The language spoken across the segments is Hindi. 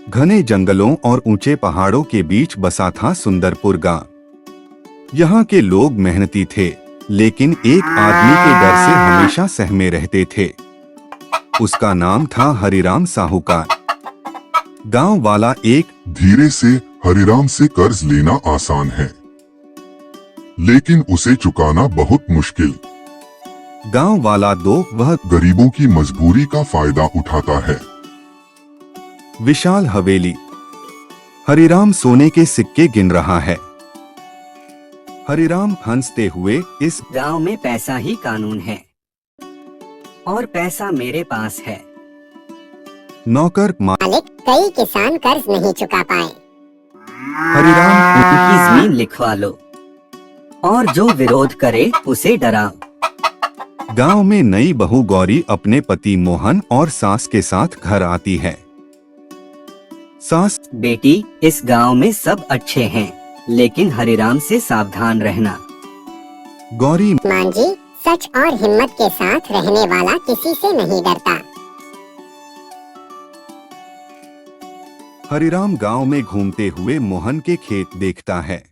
घने जंगलों और ऊंचे पहाड़ों के बीच बसा था सुंदरपुर गांव। यहाँ के लोग मेहनती थे, लेकिन एक आदमी के डर से हमेशा सहमे रहते थे। उसका नाम था हरिराम साहूकार। गांव वाला एक धीरे से हरिराम से कर्ज लेना आसान है, लेकिन उसे चुकाना बहुत मुश्किल। गांव वाला दो वह गरीबों की मजबूरी का फायदा उठाता है। विशाल हवेली। हरिराम सोने के सिक्के गिन रहा है। हरिराम हंसते हुए, इस गांव में पैसा ही कानून है और पैसा मेरे पास है। नौकर मालिक, कई किसान कर्ज नहीं चुका पाए। हरिराम उनकी जमीन लिखवा लो और जो विरोध करे उसे डराओ। गांव में नई बहू गौरी अपने पति मोहन और सास के साथ घर आती है। सास, बेटी, इस गांव में सब अच्छे हैं, लेकिन हरिराम से सावधान रहना। गौरी, मान जी, सच और हिम्मत के साथ रहने वाला किसी से नहीं डरता। हरिराम गांव में घूमते हुए मोहन के खेत देखता है।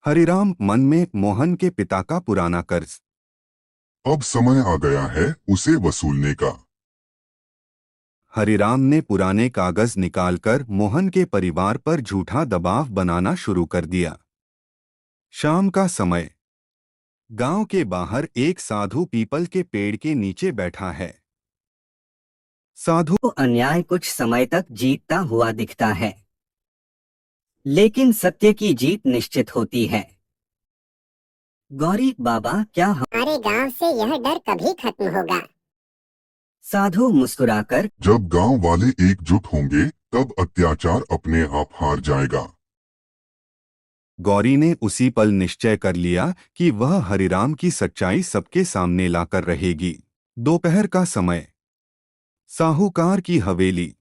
हरिराम मन में मोहन के पिता का पुराना कर्ज। अब समय आ गया है उसे वसूलने का। हरिराम ने पुराने कागज निकालकर मोहन के परिवार पर झूठा दबाव बनाना शुरू कर दिया। शाम का समय। गांव के बाहर एक साधु पीपल के पेड़ के नीचे बैठा है। साधु, तो अन्याय कुछ समय तक जीतता हुआ दिखता है, लेकिन सत्य की जीत निश्चित होती है। गौरी बाबा, क्या हमारे गांव से यह डर कभी खत्म होगा? साधु मुस्कुराकर, जब गांव वाले एकजुट होंगे तब अत्याचार अपने आप हार जाएगा। गौरी ने उसी पल निश्चय कर लिया कि वह हरिराम की सच्चाई सबके सामने लाकर रहेगी। दोपहर का समय। साहूकार की हवेली।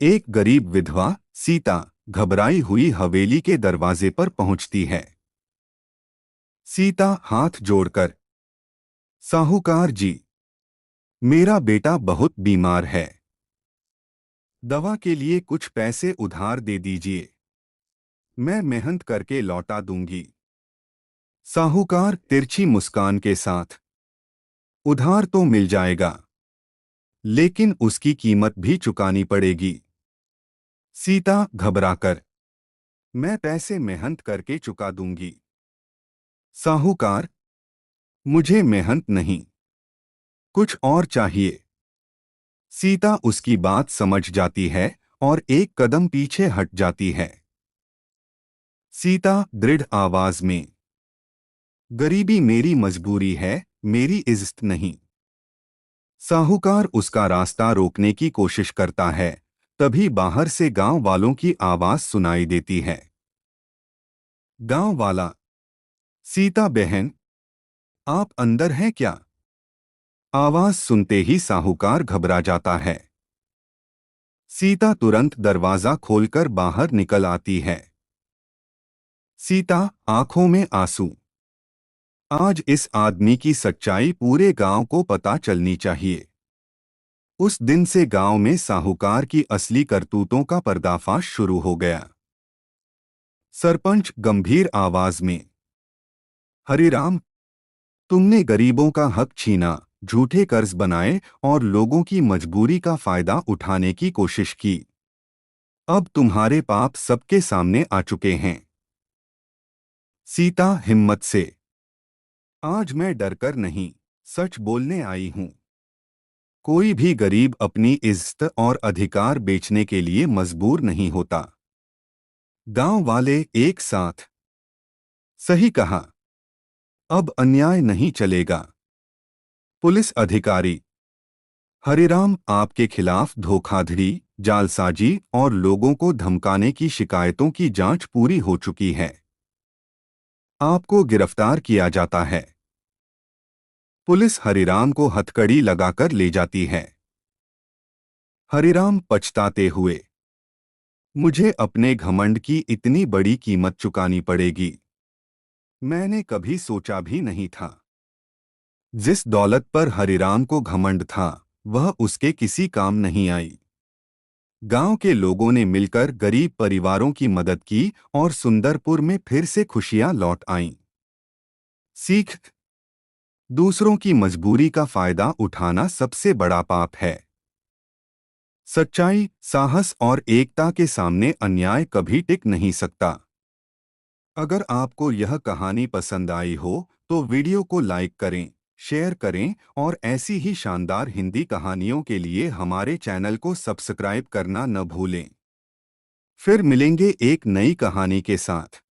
एक गरीब विधवा सीता घबराई हुई हवेली के दरवाजे पर पहुंचती है। सीता हाथ जोड़कर, साहूकार जी, मेरा बेटा बहुत बीमार है। दवा के लिए कुछ पैसे उधार दे दीजिए, मैं मेहनत करके लौटा दूंगी। साहूकार तिरछी मुस्कान के साथ, उधार तो मिल जाएगा, लेकिन उसकी कीमत भी चुकानी पड़ेगी। सीता घबराकर, मैं पैसे मेहनत करके चुका दूंगी। साहूकार, मुझे मेहनत नहीं, कुछ और चाहिए। सीता उसकी बात समझ जाती है और एक कदम पीछे हट जाती है। सीता दृढ़ आवाज में, गरीबी मेरी मजबूरी है, मेरी इज्जत नहीं। साहूकार उसका रास्ता रोकने की कोशिश करता है, तभी बाहर से गांव वालों की आवाज सुनाई देती है। गांव वाला, सीता बहन, आप अंदर हैं क्या? आवाज सुनते ही साहूकार घबरा जाता है। सीता तुरंत दरवाजा खोलकर बाहर निकल आती है। सीता, आंखों में आंसू, आज इस आदमी की सच्चाई पूरे गांव को पता चलनी चाहिए। उस दिन से गांव में साहूकार की असली करतूतों का पर्दाफाश शुरू हो गया। सरपंच गंभीर आवाज में, हरिराम, तुमने गरीबों का हक छीना, झूठे कर्ज बनाए और लोगों की मजबूरी का फायदा उठाने की कोशिश की। अब तुम्हारे पाप सबके सामने आ चुके हैं। सीता हिम्मत से, आज मैं डरकर नहीं, सच बोलने आई हूं। कोई भी गरीब अपनी इज्जत और अधिकार बेचने के लिए मजबूर नहीं होता। गांव वाले एक साथ, सही कहा, अब अन्याय नहीं चलेगा। पुलिस अधिकारी, हरिराम, आपके खिलाफ धोखाधड़ी, जालसाजी और लोगों को धमकाने की शिकायतों की जांच पूरी हो चुकी है। आपको गिरफ्तार किया जाता है। पुलिस हरिराम को हथकड़ी लगाकर ले जाती है। हरिराम पछताते हुए, मुझे अपने घमंड की इतनी बड़ी कीमत चुकानी पड़ेगी। मैंने कभी सोचा भी नहीं था। जिस दौलत पर हरिराम को घमंड था, वह उसके किसी काम नहीं आई। गांव के लोगों ने मिलकर गरीब परिवारों की मदद की और सुंदरपुर में फिर से खुशियां लौट आईं। सीख: दूसरों की मजबूरी का फायदा उठाना सबसे बड़ा पाप है। सच्चाई, साहस और एकता के सामने अन्याय कभी टिक नहीं सकता। अगर आपको यह कहानी पसंद आई हो तो वीडियो को लाइक करें, शेयर करें और ऐसी ही शानदार हिंदी कहानियों के लिए हमारे चैनल को सब्सक्राइब करना न भूलें। फिर मिलेंगे एक नई कहानी के साथ।